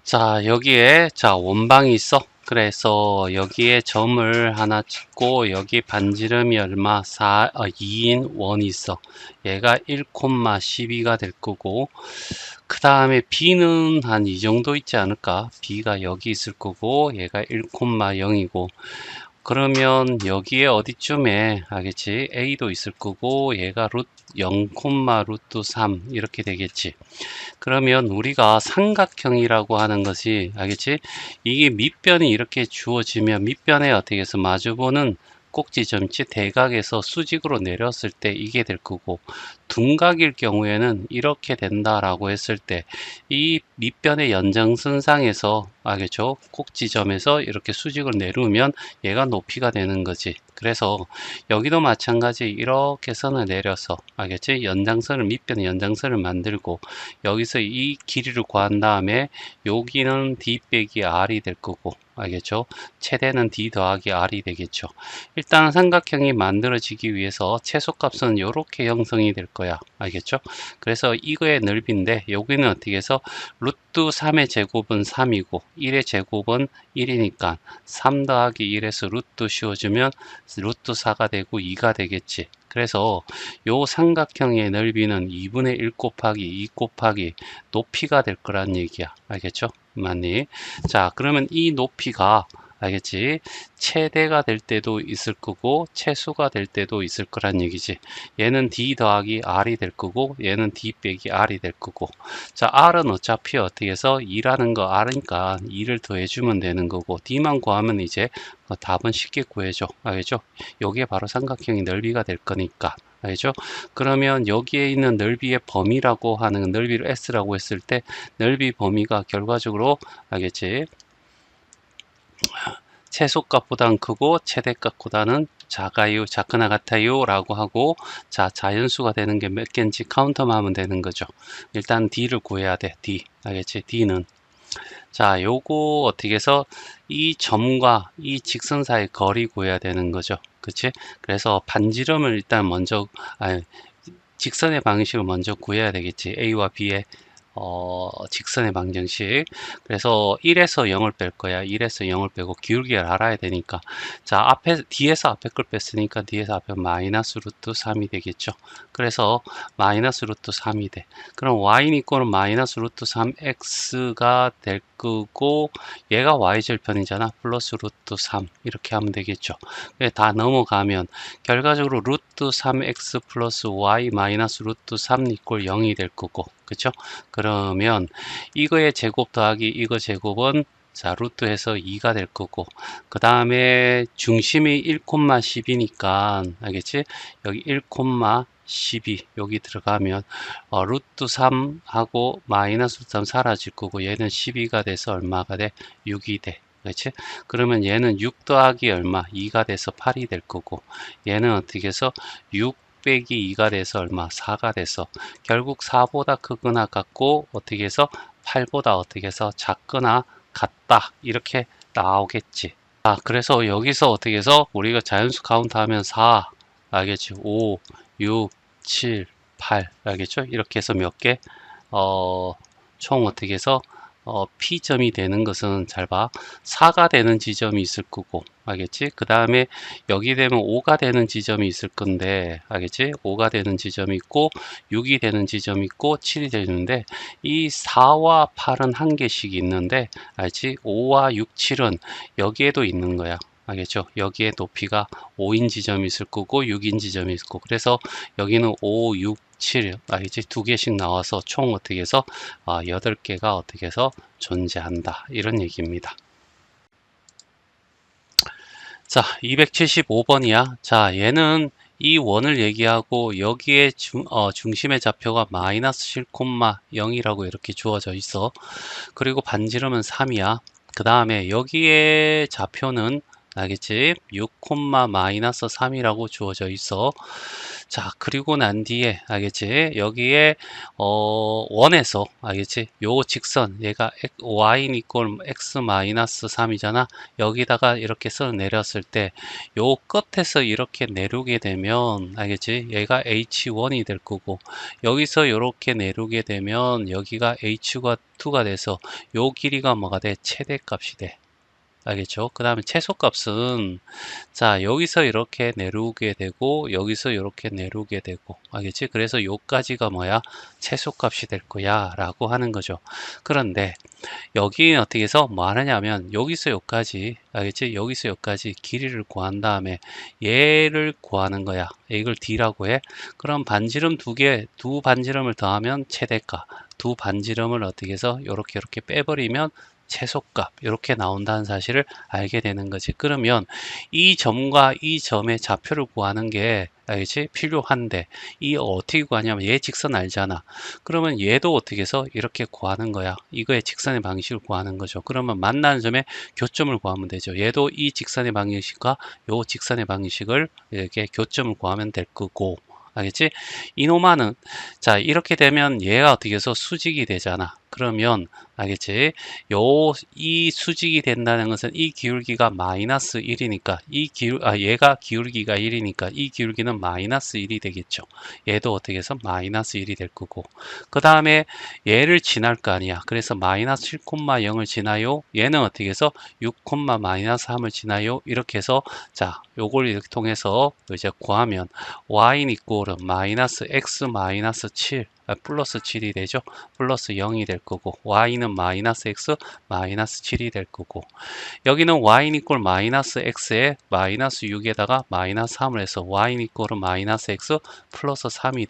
자, 여기에 원방이 있어. 그래서 여기에 점을 하나 찍고 여기 반지름이 얼마? 2인 원이 있어. 얘가 1,12가 될 거고, 그 다음에 B는 한 이 정도 있지 않을까? B가 여기 있을 거고 얘가 1,0이고, 그러면 여기에 어디쯤에 알겠지? A도 있을 거고 얘가 0, 루트 3 이렇게 되겠지. 그러면 우리가 삼각형이라고 하는 것이 알겠지? 이게 밑변이 이렇게 주어지면 밑변에 어떻게 해서 마주보는 꼭지점치 대각에서 수직으로 내렸을 때 이게 될 거고, 둔각일 경우에는 이렇게 된다라고 했을 때 이 밑변의 연장선상에서 알겠죠? 꼭지점에서 이렇게 수직을 내려오면 얘가 높이가 되는 거지. 그래서 여기도 마찬가지 이렇게 선을 내려서 알겠지? 연장선을 밑변의 연장선을 만들고 여기서 이 길이를 구한 다음에 여기는 D 빼기 R이 될 거고 알겠죠? 최대는 D 더하기 R이 되겠죠. 일단 삼각형이 만들어지기 위해서 최소값은 이렇게 형성이 될 거야. 알겠죠? 그래서 이거의 넓이인데 여기는 어떻게 해서 루트 3의 제곱은 3이고 1의 제곱은 1이니까 3 더하기 1에서 루트 씌워주면 루트 4가 되고 2가 되겠지. 그래서 요 삼각형의 넓이는 2분의 1 곱하기 2 곱하기 높이가 될 거란 얘기야. 알겠죠? 맞니? 자, 그러면 이 높이가 알겠지? 최대가 될 때도 있을 거고 최소가 될 때도 있을 거란 얘기지. 얘는 D 더하기 R이 될 거고 얘는 D 빼기 R이 될 거고. 자, R은 어차피 어떻게 해서 2라는 거 R이니까 2를 더해주면 되는 거고 D만 구하면 이제 답은 쉽게 구해줘. 알겠죠? 요게 바로 삼각형의 넓이가 될 거니까. 알죠? 그러면 여기에 있는 넓이의 범위라고 하는 넓이를 S라고 했을 때 넓이 범위가 결과적으로 알겠지? 최소값보다는 크고 최대값보다는 작아요, 작거나 같아요 라고 하고, 자, 자연수가 되는 게 몇 개인지 카운터만 하면 되는 거죠. 일단 D를 구해야 돼. D. 알겠지? D는 자, 요거 어떻게 해서 이 점과 이 직선 사이 거리 구해야 되는 거죠. 그치? 그래서 반지름을 일단 먼저 직선의 방식을 먼저 구해야 되겠지. A와 B의 직선의 방정식. 그래서 1에서 0을 뺄 거야. 1에서 0을 빼고 기울기를 알아야 되니까. 자, D에서 앞에 걸 뺐으니까 D에서 앞에 마이너스 루트 3이 되겠죠. 그래서 마이너스 루트 3이 돼. 그럼 Y는 이꼴은 마이너스 루트 3X가 될 거고, 얘가 Y절편이잖아. 플러스 루트 3. 이렇게 하면 되겠죠. 다 넘어가면, 결과적으로 루트 3X 플러스 Y 마이너스 루트 3 이꼴 0이 될 거고. 그쵸? 그러면 이거의 제곱 더하기 이거 제곱은 자 루트해서 2가 될 거고, 그 다음에 중심이 1,10이니까 알겠지? 여기 1,12 여기 들어가면 루트 3하고 마이너스 3 사라질 거고 얘는 12가 돼서 얼마가 돼? 6이 돼. 그렇지? 그러면 얘는 6 더하기 얼마? 2가 돼서 8이 될 거고, 얘는 어떻게 해서 6 빼기 2가 돼서 얼마? 4가 돼서 결국 4보다 크거나 같고 어떻게 해서 8보다 어떻게 해서 작거나 같다 이렇게 나오겠지. 아, 그래서 여기서 어떻게 해서 우리가 자연수 카운트 하면 4 알겠지? 5 6 7 8 알겠죠? 이렇게 해서 몇 개? 총 어떻게 해서 P점이 되는 것은 잘 봐. 4가 되는 지점이 있을 거고, 알겠지? 그 다음에 여기 되면 5가 되는 지점이 있을 건데, 알겠지? 5가 되는 지점이 있고, 6이 되는 지점이 있고, 7이 되는데, 이 4와 8은 한 개씩 있는데, 알지? 5와 6, 7은 여기에도 있는 거야. 알겠죠? 여기에 높이가 5인 지점이 있을 거고 6인 지점이 있고, 그래서 여기는 5, 6, 7 알겠지? 두 개씩 나와서 총 어떻게 해서 8개가 어떻게 해서 존재한다 이런 얘기입니다. 자, 275번이야. 자, 얘는 이 원을 얘기하고 여기에 중심의 좌표가 마이너스 7,0이라고 이렇게 주어져 있어. 그리고 반지름은 3이야. 그 다음에 여기에 좌표는 알겠지? 6, 마이너스 3이라고 주어져 있어. 자, 그리고 난 뒤에, 알겠지? 여기에, 원에서, 알겠지? 요 직선, 얘가 y 이꼴 x 마이너스 3이잖아. 여기다가 이렇게 써 내렸을 때, 요 끝에서 이렇게 내려오게 되면, 알겠지? 얘가 h1이 될 거고, 여기서 이렇게 내려오게 되면, 여기가 h가 2가 돼서, 요 길이가 뭐가 돼? 최대값이 돼. 알겠죠? 그 다음에 최소값은 자 여기서 이렇게 내려오게 되고 여기서 이렇게 내려오게 되고 알겠지? 그래서 요까지가 뭐야? 최소값이 될 거야 라고 하는 거죠. 그런데 여기는 어떻게 해서 뭐 하느냐면 여기서 여기까지 알겠지? 여기서 여기까지 길이를 구한 다음에 얘를 구하는 거야. 이걸 D라고 해. 그럼 반지름 두 반지름을 더하면 최대값, 두 반지름을 어떻게 해서 이렇게 빼버리면 최소값 이렇게 나온다는 사실을 알게 되는 거지. 그러면 이 점과 이 점의 좌표를 구하는 게 알겠지? 필요한데 이 어떻게 구하냐면 얘 직선 알잖아. 그러면 얘도 어떻게 해서 이렇게 구하는 거야. 이거의 직선의 방식을 구하는 거죠. 그러면 만나는 점의 교점을 구하면 되죠. 얘도 이 직선의 방식과 요 직선의 방식을 이렇게 교점을 구하면 될 거고 알겠지? 이노마는 자 이렇게 되면 얘가 어떻게 해서 수직이 되잖아. 그러면 알겠지? 이 수직이 된다는 것은 이 기울기가 마이너스 1이니까 얘가 기울기가 1이니까 이 기울기는 마이너스 1이 되겠죠. 얘도 어떻게 해서 마이너스 1이 될 거고 그 다음에 얘를 지날 거 아니야. 그래서 마이너스 7,0을 지나요. 얘는 어떻게 해서 6, 마이너스 3을 지나요. 이렇게 해서 자 요걸 이렇게 통해서 이제 구하면 y 이꼴은 마이너스 x 마이너스 7 플러스 7이 되죠. 플러스 0이 될 거고 y는 마이너스 x 마이너스 7이 될 거고 여기는 y 이꼴 마이너스 x에 마이너스 6에다가 마이너스 3을 해서 y 이꼴은 마이너스 x 플러스 3이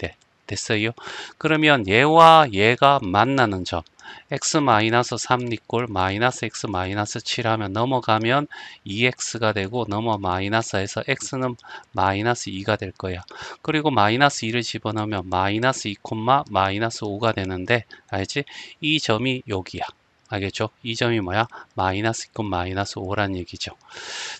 됐어요. 그러면 얘와 얘가 만나는 점 x-3 이꼴 마이너스 x 마이너스 7 하면 넘어가면 2x가 되고 넘어 마이너스에서 x는 마이너스 2가 될 거야. 그리고 마이너스 2를 집어넣으면 마이너스 2, 마이너스 5가 되는데 알지? 이 점이 여기야. 알겠죠? 이 점이 뭐야? 마이너스 2, 마이너스 5란 얘기죠.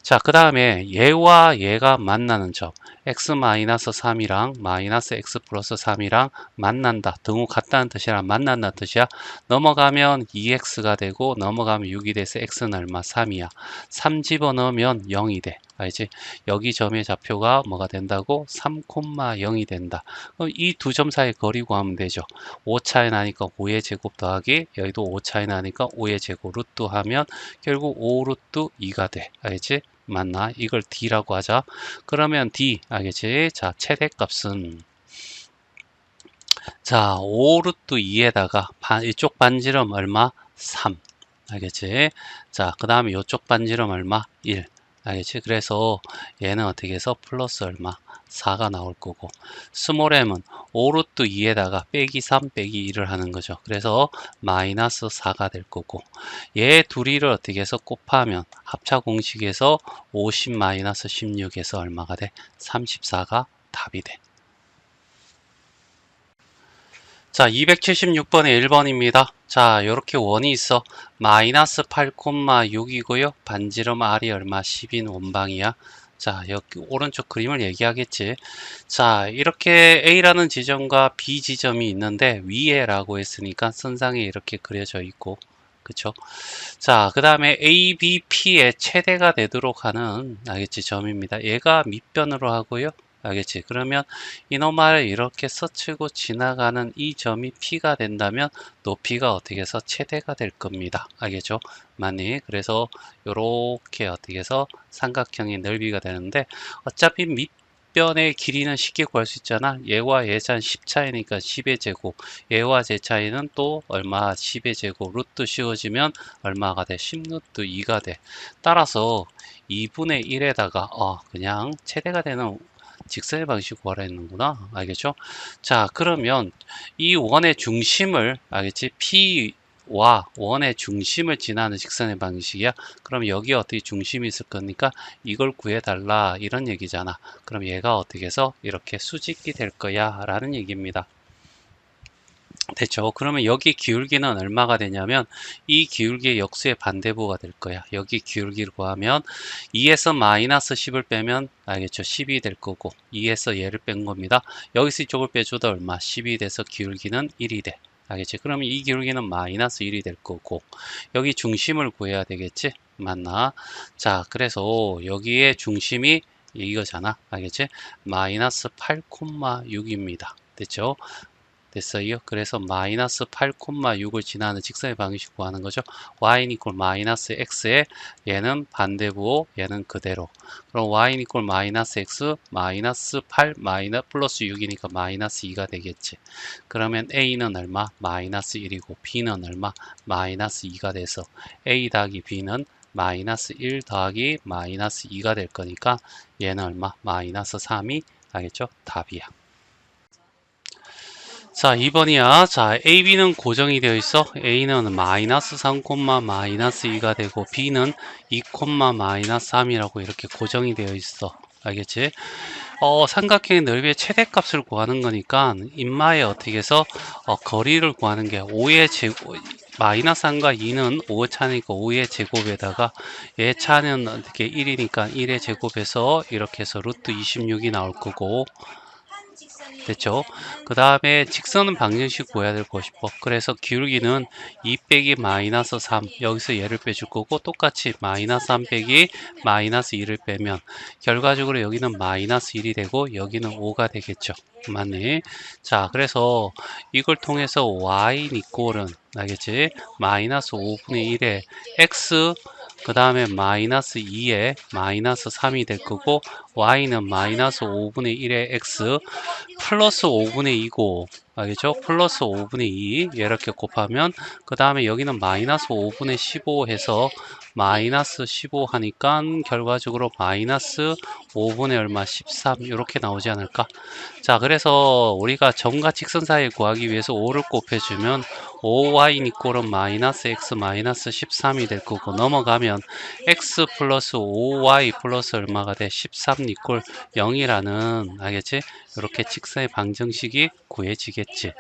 자, 그 다음에 얘와 얘가 만나는 점 x-3이랑 마이너스 x 플러스 3이랑 만난다. 등호 같다는 뜻이랑 만난다는 뜻이야. 넘어가면 2x가 되고 넘어가면 6이 돼서 x는 얼마? 3이야. 3 집어넣으면 0이 돼. 알지? 여기 점의 좌표가 뭐가 된다고? 3,0이 된다. 그럼 이 두 점 사이 거리 구하면 되죠. 5 차이 나니까 5의 제곱 더하기 여기도 5 차이 나니까 5의 제곱 루트 하면 결국 5 루트 2가 돼. 알지? 맞나? 이걸 D라고 하자. 그러면 D, 알겠지? 자, 최대값은 자, 5 루트 2에다가 이쪽 반지름 얼마? 3. 알겠지? 자, 그 다음에 이쪽 반지름 얼마? 1. 알겠지? 그래서 얘는 어떻게 해서 플러스 얼마? 4가 나올 거고 스몰 m은 5 루트 2에다가 빼기 3 빼기 1을 하는 거죠. 그래서 마이너스 4가 될 거고 얘 둘이를 어떻게 해서 곱하면 합차 공식에서 50 마이너스 16에서 얼마가 돼? 34가 답이 돼. 자, 276번에 1번입니다. 자, 요렇게 원이 있어. 마이너스 8,6이고요. 반지름 R이 얼마? 10인 원방이야. 자, 여기 오른쪽 그림을 얘기하겠지. 자, 이렇게 A라는 지점과 B 지점이 있는데 위에라고 했으니까 선상에 이렇게 그려져 있고 그쵸? 자, 그 다음에 ABP의 최대가 되도록 하는 알겠지? 점입니다. 얘가 밑변으로 하고요. 알겠지? 그러면 이놈을 이렇게 스치고 지나가는 이 점이 P가 된다면 높이가 어떻게 해서 최대가 될 겁니다. 알겠죠? 많이. 그래서 이렇게 어떻게 해서 삼각형의 넓이가 되는데 어차피 밑변의 길이는 쉽게 구할 수 있잖아. 얘와 얘 차는 10 차이니까 10의 제곱. 얘와 제 차이는 또 얼마? 10의 제곱. 루트 씌워지면 얼마가 돼? 10 루트 2가 돼. 따라서 2분의 1에다가 그냥 최대가 되는 직선의 방식 구하라 했는구나. 알겠죠? 자, 그러면 이 원의 중심을 알겠지? P와 원의 중심을 지나는 직선의 방식이야. 그럼 여기에 어떻게 중심이 있을 거니까 이걸 구해달라 이런 얘기잖아. 그럼 얘가 어떻게 해서 이렇게 수직이 될 거야 라는 얘기입니다. 됐죠? 그러면 여기 기울기는 얼마가 되냐면 이 기울기의 역수의 반대부가 될 거야. 여기 기울기를 구하면 2에서 마이너스 10을 빼면 알겠죠? 10이 될 거고 2에서 얘를 뺀 겁니다. 여기서 이쪽을 빼줘도 얼마? 10이 돼서 기울기는 1이 돼. 알겠지? 그러면 이 기울기는 마이너스 1이 될 거고 여기 중심을 구해야 되겠지? 맞나? 자, 그래서 여기에 중심이 이거잖아. 알겠지? 마이너스 8,6입니다. 됐죠? 됐어요. 그래서 마이너스 8,6을 지나는 직선의 방식 구하는 거죠. y는 이퀄 마이너스 x에 얘는 반대부, 얘는 그대로. 그럼 y는 이퀄 마이너스 x 마이너스 8 플러스 6이니까 마이너스 2가 되겠지. 그러면 a는 얼마? 마이너스 1이고 b는 얼마? 마이너스 2가 돼서 a 더하기 b는 마이너스 1 더하기 마이너스 2가 될 거니까 얘는 얼마? 마이너스 3이 알겠죠? 답이야. 자, 2번이야. 자, AB는 고정이 되어 있어. A는 마이너스 3, 마이너스 2가 되고 B는 2, 마이너스 3이라고 이렇게 고정이 되어 있어. 알겠지? 삼각형의 넓이의 최대값을 구하는 거니까 인마에 어떻게 해서 거리를 구하는 게 5의 제곱 마이너스 3과 2는 5 차니까 5의 제곱에다가 얘 차는 어떻게 1이니까 1의 제곱에서 이렇게 해서 루트 26이 나올 거고 됐죠? 그 다음에 직선은 방정식 구해야 될 것이고 그래서 기울기는 2 빼기 마이너스 3 여기서 얘를 빼줄 거고 똑같이 마이너스 3 빼기 마이너스 2를 빼면 결과적으로 여기는 마이너스 1이 되고 여기는 5가 되겠죠. 맞네. 자, 그래서 이걸 통해서 y 이꼴은 알겠지? 마이너스 5분의 1에 x 그 다음에 마이너스 2에 마이너스 3이 될 거고 y는 마이너스 5분의 1에 x 플러스 5분의 2고 알겠죠? 플러스 5분의 2 이렇게 곱하면 그 다음에 여기는 마이너스 5분의 15 해서 마이너스 15 하니까 결과적으로 마이너스 5분의 얼마 13 이렇게 나오지 않을까? 자, 그래서 우리가 점과 직선 사이 구하기 위해서 5를 곱해주면 5y 이꼴은 마이너스 x 마이너스 13이 될 거고 넘어가면 x 플러스 5y 플러스 얼마가 돼? 13 이꼴 0이라는 알겠지? 이렇게 직선의 방정식이 구해지겠지.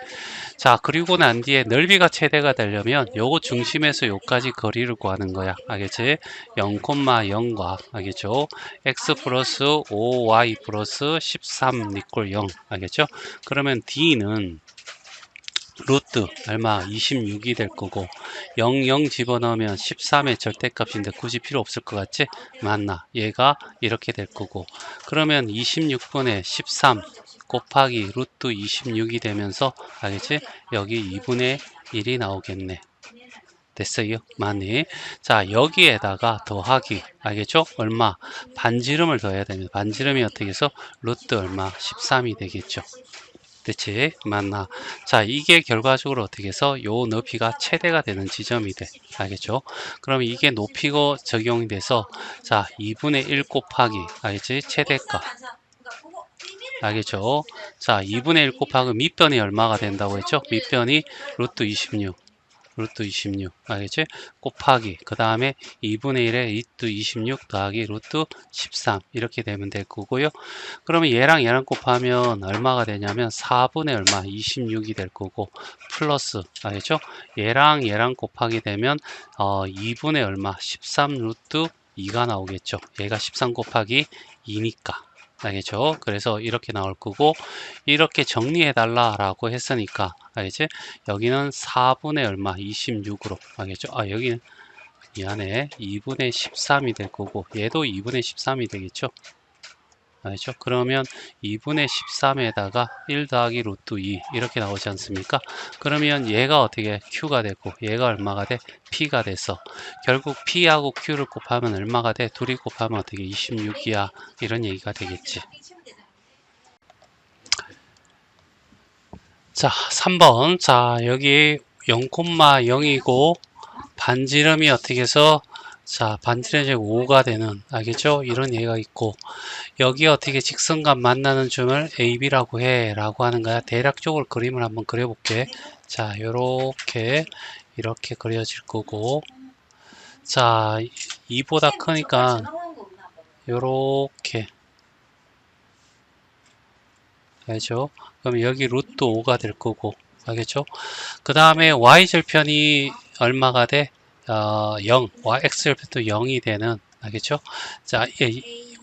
자, 그리고 난 뒤에 넓이가 최대가 되려면 요거 중심에서 요까지 거리를 구하는 거야. 알겠지? 0,0과 알겠죠? x 플러스 5y 플러스 13 이꼴 0 알겠죠? 그러면 d는 루트 얼마 26이 될 거고 0 집어넣으면 13의 절대값인데 굳이 필요 없을 것 같지? 맞나? 얘가 이렇게 될 거고 그러면 26분의 13 곱하기 루트 26이 되면서 알겠지? 여기 2분의 1이 나오겠네. 됐어요? 맞네. 자, 여기에다가 더하기 알겠죠? 얼마? 반지름을 더해야 됩니다. 반지름이 어떻게 해서 루트 얼마? 13이 되겠죠. 됐지? 맞나? 자, 이게 결과적으로 어떻게 해서 요 높이가 최대가 되는 지점이 돼. 알겠죠? 그럼 이게 높이고 적용이 돼서 자, 2분의 1 곱하기 알겠지? 최대값. 알겠죠? 자, 2분의 1 곱하기 밑변이 얼마가 된다고 했죠? 밑변이 루트 26. 루트 26 알겠지? 곱하기 그 다음에 2분의 1에 루트 26 더하기 루트 13 이렇게 되면 될 거고요. 그러면 얘랑 곱하면 얼마가 되냐면 4분의 얼마 26이 될 거고 플러스 알겠죠? 얘랑 곱하게 되면 2분의 얼마 13 루트 2가 나오겠죠. 얘가 13 곱하기 2니까 알겠죠? 그래서 이렇게 나올 거고 이렇게 정리해 달라라고 했으니까 알겠지? 여기는 4분의 얼마 26으로 알겠죠? 아, 여기는 미안해 2분의 13이 될 거고 얘도 2분의 13이 되겠죠? 알겠죠? 그러면 2분의 13에다가 1 더하기 루트 2 이렇게 나오지 않습니까? 그러면 얘가 어떻게 Q가 되고 얘가 얼마가 돼? P가 돼서 결국 P하고 Q를 곱하면 얼마가 돼? 둘이 곱하면 어떻게 26이야 이런 얘기가 되겠지. 자, 3번. 자, 여기 0,0이고 반지름이 어떻게 해서 자, 반지름이 5가 되는 알겠죠? 이런 얘기가 있고 여기 어떻게 직선과 만나는 점을 AB라고 해 라고 하는 거야. 대략적으로 그림을 한번 그려볼게. 자, 요렇게 이렇게 그려질 거고 자, 2보다 크니까 요렇게 알죠? 그럼 여기 루트 5가 될 거고 알겠죠? 그 다음에 y절편이 얼마가 돼? 0, x절편도 0이 되는, 알겠죠? 자,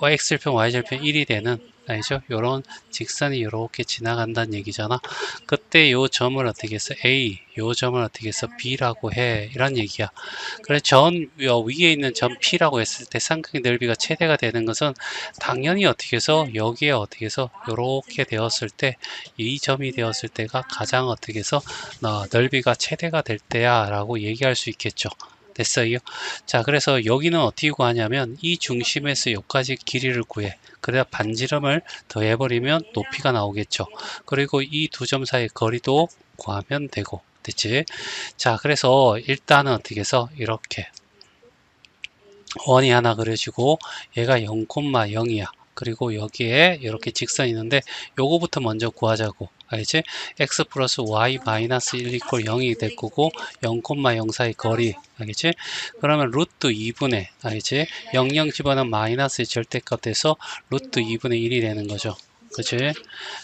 x절편, y절편 1이 되는, 알죠? 요런 직선이 요렇게 지나간다는 얘기잖아. 그때 요 점을 어떻게 해서 A, 요 점을 어떻게 해서 B라고 해. 이런 얘기야. 그래서 위에 있는 점 P라고 했을 때 삼각의 넓이가 최대가 되는 것은 당연히 어떻게 해서 여기에 어떻게 해서 요렇게 되었을 때 이 점이 되었을 때가 가장 어떻게 해서 넓이가 최대가 될 때야 라고 얘기할 수 있겠죠. 됐어요? 자, 그래서 여기는 어떻게 구하냐면 이 중심에서 여기까지 길이를 구해. 그래야 반지름을 더해버리면 높이가 나오겠죠. 그리고 이 두 점 사이 거리도 구하면 되고. 됐지? 자, 그래서 일단은 어떻게 해서 이렇게 원이 하나 그려지고 얘가 0,0이야. 그리고 여기에 이렇게 직선이 있는데 요거부터 먼저 구하자고. 알지? x 플러스 y 마이너스 1 이퀄 0이 될 거고 0,0 사이 거리. 알겠지? 그러면 루트 2분의 알겠지? 00 집어넣으면 마이너스의 절대값 돼서 루트 2분의 1이 되는 거죠. 그치?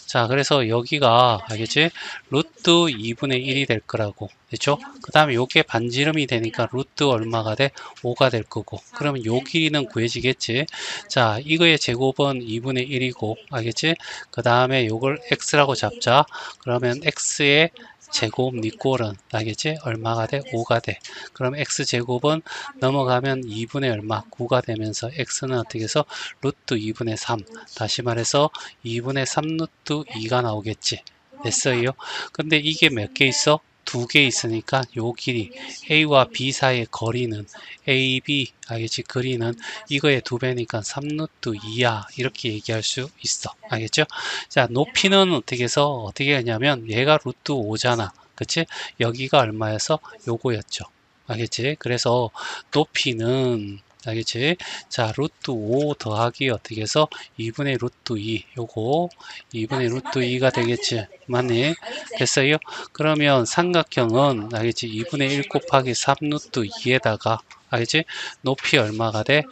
자, 그래서 여기가 알겠지? 루트 2분의 1이 될 거라고. 그렇죠? 그 다음에 요게 반지름이 되니까 루트 얼마가 돼? 5가 될 거고. 그러면 요 길이는 구해지겠지? 자, 이거의 제곱은 2분의 1이고. 알겠지? 그 다음에 요걸 x라고 잡자. 그러면 x의 제곱 니꼴은 알겠지? 얼마가 돼? 5가 돼. 그럼 x제곱은 넘어가면 2분의 얼마? 9가 되면서 x는 어떻게 해서 루트 2분의 3. 다시 말해서 2분의 3 루트 2가 나오겠지. 됐어요? 근데 이게 몇 개 있어? 두 개 있으니까 요 길이 A와 B 사이의 거리는 AB, 알겠지? 거리는 이거의 두 배니까 3 루트 2야. 이렇게 얘기할 수 있어. 알겠죠? 자, 높이는 어떻게 해서 어떻게 하냐면 얘가 루트 5잖아. 그치? 여기가 얼마여서 요거였죠. 알겠지? 그래서 높이는 알겠지? 자, 루트 5 더하기 어떻게 해서 2분의 루트 2 요거 2분의 루트 2가 되겠지. 맞니? 됐어요? 그러면 삼각형은 알겠지? 2분의 1 곱하기 3 루트 2에다가 알겠지? 높이 얼마가 돼?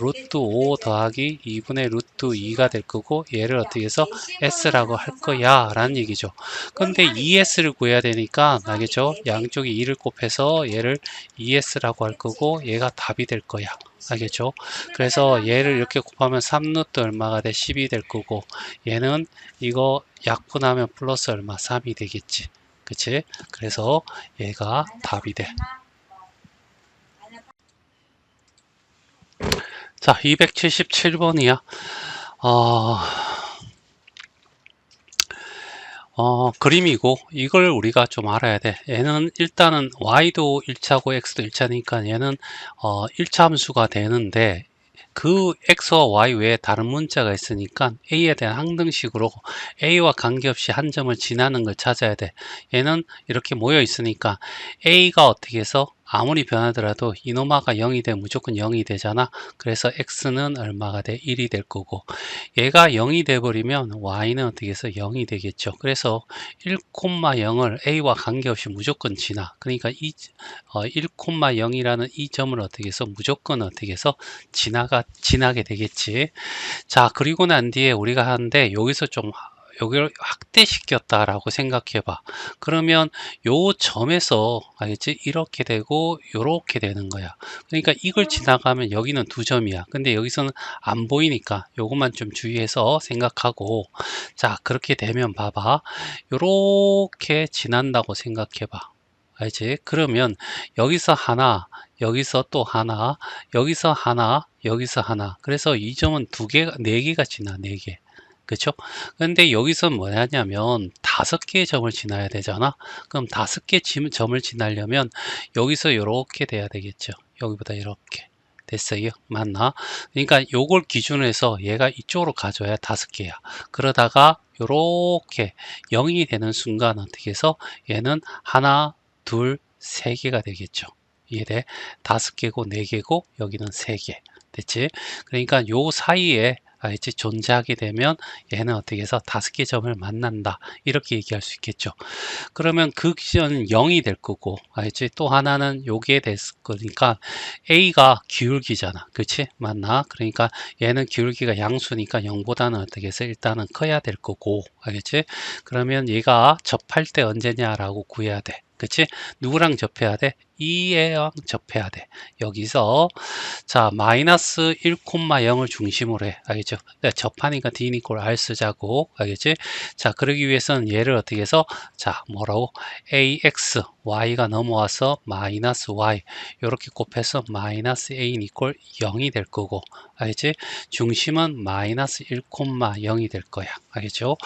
루트 5 더하기 2분의 루트 2가 될 거고 얘를 어떻게 해서 s라고 할 거야 라는 얘기죠. 근데 2s를 구해야 되니까 알겠죠? 양쪽에 2를 곱해서 얘를 2s라고 할 거고 얘가 답이 될 거야. 알겠죠? 그래서 얘를 이렇게 곱하면 3루트 얼마가 돼? 10이 될 거고 얘는 이거 약분하면 플러스 얼마? 3이 되겠지. 그치? 그래서 얘가 답이 돼. 자, 277번이야. 그림이고 이걸 우리가 좀 알아야 돼. 얘는 일단은 y도 1차고 x도 1차니까 얘는 1차 함수가 되는데 그 x와 y 외에 다른 문자가 있으니까 a에 대한 항등식으로 a와 관계없이 한 점을 지나는 걸 찾아야 돼. 얘는 이렇게 모여 있으니까 a가 어떻게 해서 아무리 변하더라도 이노마가 0이 돼 무조건 0이 되잖아. 그래서 x는 얼마가 돼? 1이 될 거고 얘가 0이 돼 버리면 y는 어떻게 해서 0이 되겠죠. 그래서 1,0을 a와 관계없이 무조건 지나. 그러니까 1,0이라는 이 점을 어떻게 해서 무조건 어떻게 해서 지나게 되겠지. 자, 그리고 난 뒤에 우리가 하는데 여기서 좀 여기를 확대시켰다라고 생각해 봐. 그러면 요 점에서 알겠지? 이렇게 되고 요렇게 되는 거야. 그러니까 이걸 지나가면 여기는 두 점이야. 근데 여기서는 안 보이니까 요것만 좀 주의해서 생각하고 자, 그렇게 되면 봐봐. 요렇게 지난다고 생각해 봐. 알지? 그러면 여기서 하나, 여기서 또 하나, 여기서 하나, 여기서 하나. 그래서 이 점은 두 개가, 네 개가 지나, 네 개. 그쵸? 근데 여기서 뭐냐면 5개의 점을 지나야 되잖아. 그럼 5개 점을 지나려면 여기서 이렇게 돼야 되겠죠. 여기보다 이렇게. 됐어요? 맞나? 그러니까 요걸 기준으로 해서 얘가 이쪽으로 가져야 5개야. 그러다가 요렇게 0이 되는 순간 어떻게 해서 얘는 하나, 둘, 3개가 되겠죠. 이해돼? 5개고 4개고 여기는 3개. 됐지? 그러니까 요 사이에 알겠지? 존재하게 되면 얘는 어떻게 해서 5개 점을 만난다. 이렇게 얘기할 수 있겠죠. 그러면 그 기전은 0이 될 거고, 알겠지? 또 하나는 요게 됐을 거니까 A가 기울기잖아. 그치? 맞나? 그러니까 얘는 기울기가 양수니까 0보다는 어떻게 해서 일단은 커야 될 거고, 알겠지? 그러면 얘가 접할 때 언제냐라고 구해야 돼. 그치? 누구랑 접해야 돼? 2랑 접해야 돼. 여기서 자 마이너스 1,0을 중심으로 해. 알겠죠? 네, 접하니까 d 이퀄 r 쓰자고. 알겠지? 자 그러기 위해서는 얘를 어떻게 해서 자 뭐라고 ax y가 넘어와서 마이너스 y 이렇게 곱해서 마이너스 a 이퀄 0이 될 거고, 알겠지? 중심은 마이너스 1,0이 될 거야. 알겠죠?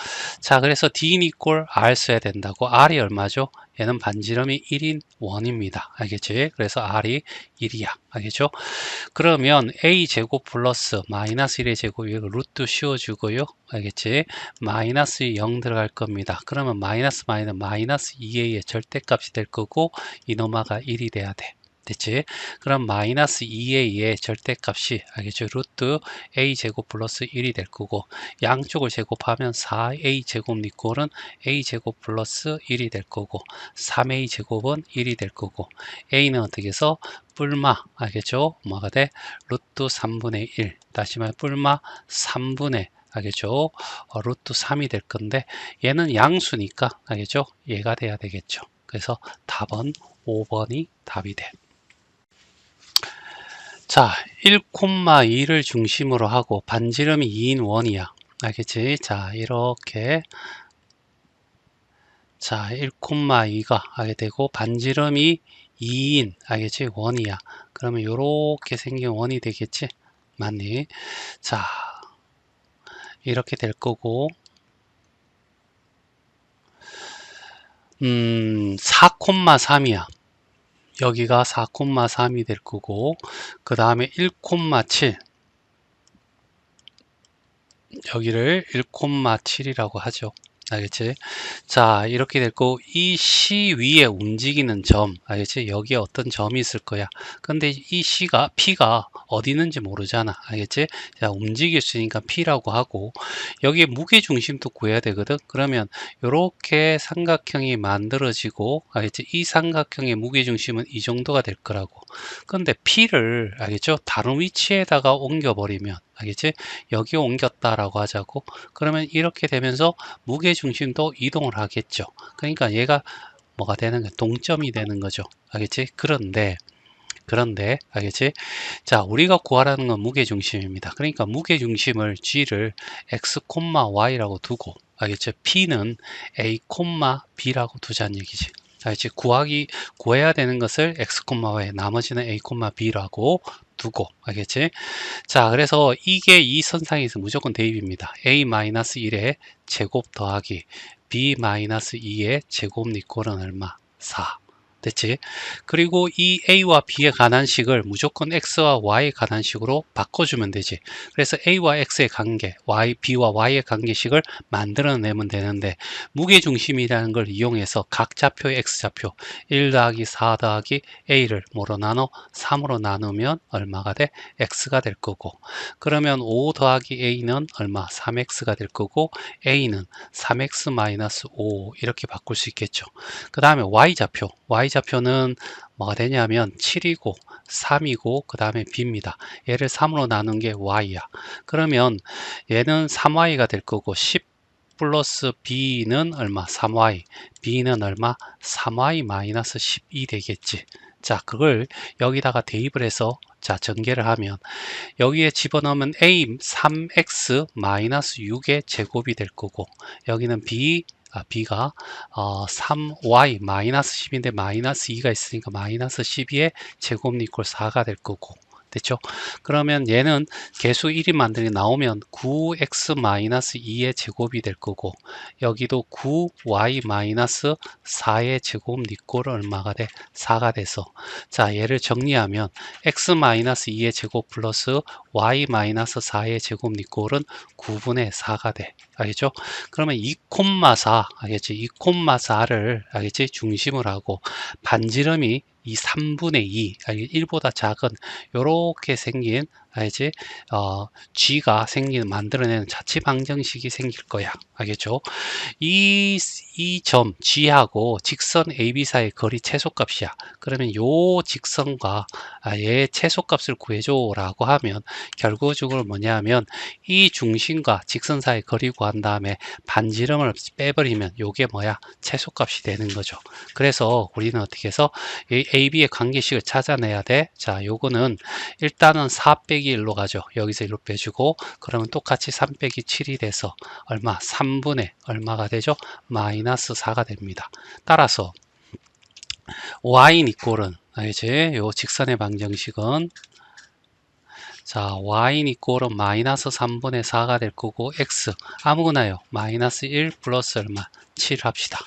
자 그래서 d 이퀄 r 써야 된다고. r이 얼마죠? 얘는 반지름이 1인 원입니다. 알겠지? 그래서 r이 1이야. 알겠죠? 그러면 a제곱 플러스 마이너스 1의 제곱 이거 루트 씌워주고요. 알겠지? 마이너스 0 들어갈 겁니다. 그러면 마이너스 마이너스 2a의 절대값이 될 거고 이노마가 1이 돼야 돼. 됐지? 그럼 마이너스 2a의 절대값이 알겠죠? 루트 a제곱 플러스 1이 될 거고 양쪽을 제곱하면 4a 제곱 니꼴은 a제곱 플러스 1이 될 거고 3a 제곱은 1이 될 거고 a는 어떻게 해서 뿔마 알겠죠? 뭐가 돼? 루트 3분의 1 다시 말해 뿔마 3분의 알겠죠? 루트 3이 될 건데 얘는 양수니까 알겠죠? 얘가 돼야 되겠죠. 그래서 답은 5번이 답이 돼. 자, 1,2를 중심으로 하고 반지름이 2인 원이야. 알겠지? 자, 이렇게 자, 1,2가 하게 되고 반지름이 2인 알겠지? 원이야. 그러면 이렇게 생긴 원이 되겠지? 맞니? 자, 이렇게 될 거고 4,3이야. 여기가 4,3이 될 거고 그 다음에 1,7 여기를 1,7이라고 하죠. 알겠지? 자, 이렇게 될 거고 이 C 위에 움직이는 점, 알겠지? 여기에 어떤 점이 있을 거야. 근데 이 C가 P가 어디 있는지 모르잖아. 알겠지? 자, 움직일 수 있으니까 P라고 하고 여기에 무게 중심도 구해야 되거든. 그러면 이렇게 삼각형이 만들어지고 알겠지? 이 삼각형의 무게 중심은 이 정도가 될 거라고. 근데 P를 알겠죠? 다른 위치에다가 옮겨 버리면 알겠지? 여기 옮겼다라고 하자고. 그러면 이렇게 되면서 무게 중심도 이동을 하겠죠. 그러니까 얘가 뭐가 되는 거야? 동점이 되는 거죠. 알겠지? 그런데 알겠지? 자, 우리가 구하라는 건 무게 중심입니다. 그러니까 무게 중심을 g를 x, y라고 두고 알겠죠? p는 a, b라고 두자는 얘기지. 알겠지? 구해야 되는 것을 x, y, 나머지는 a, b라고 두고 알겠지? 자, 그래서 이게 이 선상에서 무조건 대입입니다. a-1의 제곱 더하기 b-2의 제곱 니꼴은 얼마? 4. 됐지? 그리고 이 a와 b의 관한식을 무조건 x와 y의 관한식으로 바꿔주면 되지. 그래서 a와 x의 관계, b와 y의 관계식을 만들어내면 되는데 무게중심이라는 걸 이용해서 각 좌표의 x좌표 1 더하기 4 더하기 a를 뭐로 나눠? 3으로 나누면 얼마가 돼? x가 될 거고 그러면 5 더하기 a는 얼마? 3x가 될 거고 a는 3x-5 이렇게 바꿀 수 있겠죠. 그 다음에 y좌표는 뭐가 되냐면 7이고 3이고 그 다음에 b입니다. 얘를 3으로 나눈 게 y야. 그러면 얘는 3y가 될 거고 10 플러스 b는 얼마? 3y. b는 얼마? 3y-12 되겠지. 자, 그걸 여기다가 대입을 해서 자, 전개를 하면 여기에 집어넣으면 a 3x-6의 제곱이 될 거고 여기는 b가 3y-10인데 마이너스 2가 있으니까 마이너스 12의 제곱 이퀄 4가 될 거고 됐죠? 그러면 얘는 개수 1이 만들게 나오면 9x-2의 제곱이 될 거고 여기도 9y-4의 제곱 니꼴은 얼마가 돼? 4가 돼서 자 얘를 정리하면 x-2의 제곱 플러스 y-4의 제곱 니꼴은 9분의 4가 돼. 알겠죠? 그러면 2,4 알겠지? 2,4를 알겠지? 중심을 하고 반지름이 이 3분의 2 1보다 작은 요렇게 생긴 알지? G가 만들어내는 자치 방정식이 생길 거야. 알겠죠? 이 점 G하고 직선 AB 사이의 거리 최소값이야. 그러면 요 직선과 얘의 최소값을 구해줘 라고 하면 결국적으로 뭐냐면 이 중심과 직선 사이의 거리 구한 다음에 반지름을 빼버리면 요게 뭐야? 최소값이 되는 거죠. 그래서 우리는 어떻게 해서 이 AB의 관계식을 찾아내야 돼. 자, 요거는 일단은 4 빼기 1로 가죠. 여기서 1로 빼주고 그러면 똑같이 3 빼기 7이 돼서 얼마? 3분의 얼마가 되죠? 마이너스 4가 됩니다. 따라서 y는 이꼴은 알지? 요 직선의 방정식은 자 y는 이꼴은 마이너스 3분의 4가 될 거고 x 아무거나요. 마이너스 1 플러스 얼마? 7 합시다.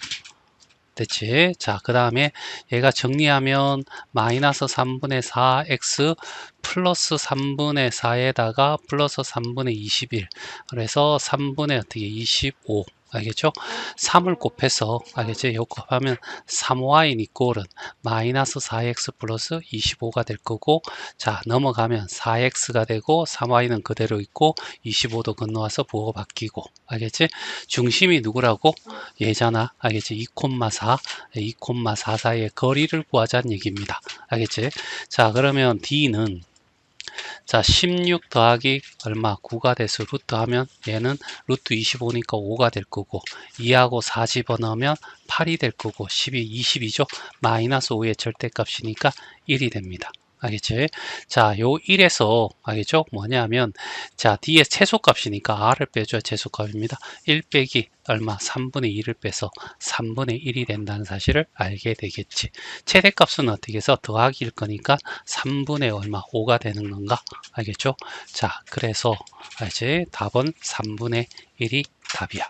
됐지? 자, 그 다음에 얘가 정리하면 마이너스 3분의 4x 플러스 3분의 4에다가 플러스 3분의 21 그래서 3분의 어떻게 25 알겠죠? 3을 곱해서 알겠지? 요 곱하면 3y 이꼴은 마이너스 4x 플러스 25가 될 거고 자 넘어가면 4x가 되고 3y는 그대로 있고 25도 건너와서 부호가 바뀌고 알겠지? 중심이 누구라고? 얘잖아 알겠지? 2,4 2,4 사이의 거리를 구하자는 얘기입니다. 알겠지? 자 그러면 D는 자, 16 더하기 얼마? 9가 돼서 루트 하면 얘는 루트 25니까 5가 될 거고 2하고 4 집어넣으면 8이 될 거고 22죠? 마이너스 5의 절대값이니까 1이 됩니다. 알겠지? 자, 요 1에서 알겠죠? 뭐냐면 자, D의 최소값이니까 R을 빼줘야 최소값입니다. 1 빼기 얼마? 3분의 2를 빼서 3분의 1이 된다는 사실을 알게 되겠지. 최대값은 어떻게 해서 더하기일 거니까 3분의 얼마? 5가 되는 건가? 알겠죠? 자, 그래서 이제 답은 3분의 1이 답이야.